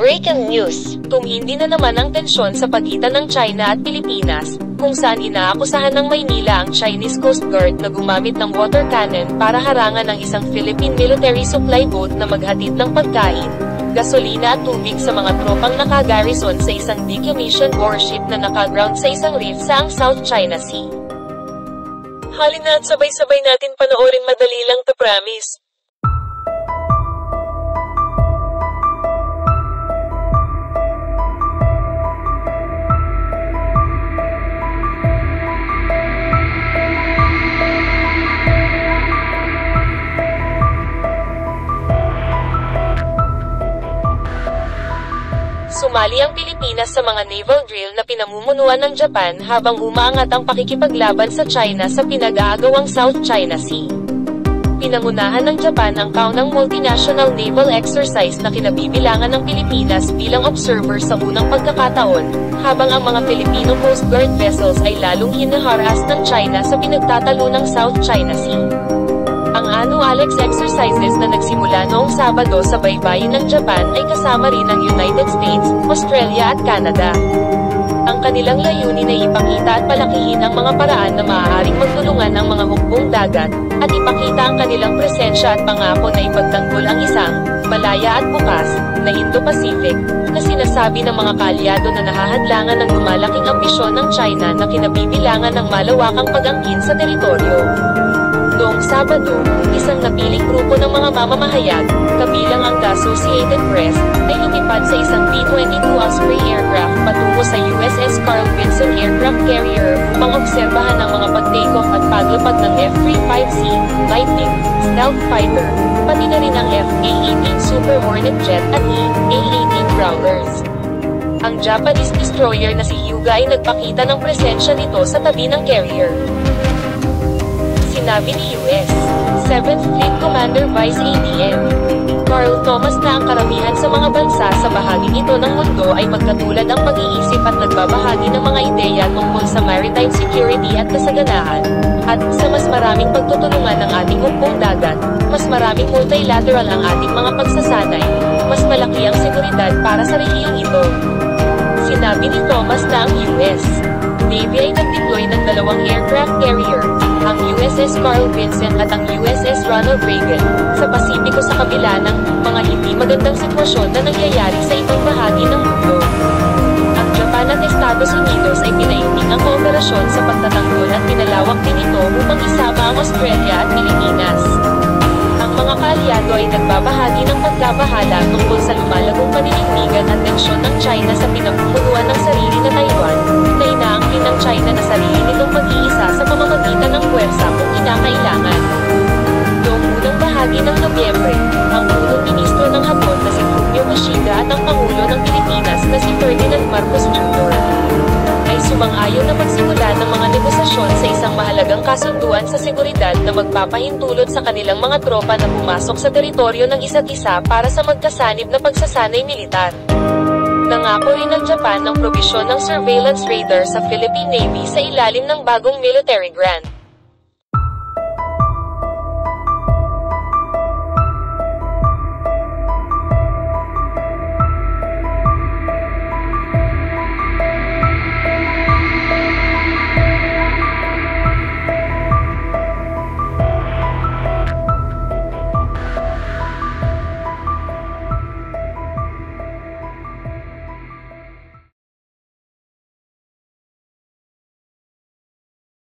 Breaking news, tumindi na naman ang tensyon sa pagitan ng China at Pilipinas, kung saan inaakusahan ng Maynila ang Chinese Coast Guard na gumamit ng water cannon para harangan ang isang Philippine military supply boat na maghatid ng pagkain, gasolina at tubig sa mga tropang nakagarrison sa isang decommissioned warship na nakaground sa isang reef sa ang South China Sea. Halina at sabay-sabay natin panoorin, madali lang to, promise. Sumali ang Pilipinas sa mga naval drill na pinamumunuan ng Japan habang umaangat ang pakikipaglaban sa China sa pinag-aagawang South China Sea. Pinangunahan ng Japan ang kaunang multinational naval exercise na kinabibilangan ng Pilipinas bilang observer sa unang pagkakataon, habang ang mga Filipino Coast Guard vessels ay lalong hinaharas ng China sa pinagtatalo ng South China Sea. Ang ANU-ALEX exercises na nagsimula noong Sabado sa baybayin ng Japan ay kasama rin ng United States, Australia at Canada. Ang kanilang layunin ay ipakita at palakihin ang mga paraan na maaaring magtulungan ang mga hukbong dagat, at ipakita ang kanilang presensya at pangako na ipagtanggol ang isang, malaya at bukas, na Indo-Pacific, na sinasabi ng mga kaalyado na nahahadlangan ng lumalaking ambisyon ng China na kinabibilangan ng malawakang pag-angkin sa teritoryo. Noong Sabado, isang napiling grupo ng mga mamamahayag, kabilang ang The Associated Press, ay lumipad sa isang B-22 Osprey aircraft patungo sa USS Carl Vinson aircraft carrier upang obserbahan ang mga pag-takeoff at paglapag ng F-35C, Lightning, stealth fighter, pati na rin ang F-A-18 Super Hornet jet at A-18 Growlers. Ang Japanese destroyer na si Hyuga ay nagpakita ng presensya nito sa tabi ng carrier. Sinabi ni U.S. 7th Fleet Commander Vice ADM Carl Thomas na ang karamihan sa mga bansa sa bahaging ito ng mundo ay magkatulad ang pag-iisip at nagbabahagi ng mga ideya tungkol sa maritime security at kasaganaan, at sa mas maraming pagtutulungan ng ating hukbong dagat, mas maraming multilateral ang ating mga pagsasanay, mas malaki ang seguridad para sa rehiyong ito. Sinabi ni Thomas na ang U.S. Navy ay nag-deploy ng dalawang aircraft carrier, ang USS Carl Vinson at ang USS Ronald Reagan, sa Pasipiko sa kabila ng mga hindi magandang sitwasyon na nangyayari sa ibang bahagi ng mundo. Ang Japan at Estados Unidos ay pinaigting ang kooperasyon sa pagtatanggol at pinalawak din ito upang isama ang Australia at Pilipinas. Ang mga kaalyado ay nagbabahagi ng pagkabahala tungkol sa lumalagong paninindigan at tensyon ng China sa pinamumunuan ng sarili na Taiwan, na inaangkin ng China na sarili nitong mag-iisa sa pamamagitan ng puwersa kung kinakailangan. Noong unang bahagi ng Nobyembre, ang punong ministro ng Hapon na si Fumio Kishida at ang Pangulo ng Pilipinas na si Ferdinand Marcos Jr. ay sumang-ayon na pagsimula ng mga negosasyon sa isang mahalagang kasunduan sa seguridad na magpapahintulot sa kanilang mga tropa na pumasok sa teritoryo ng isa't isa para sa magkasanib na pagsasanay militar. Nangako rin ng Japan ng probisyon ng surveillance radar sa Philippine Navy sa ilalim ng bagong military grant.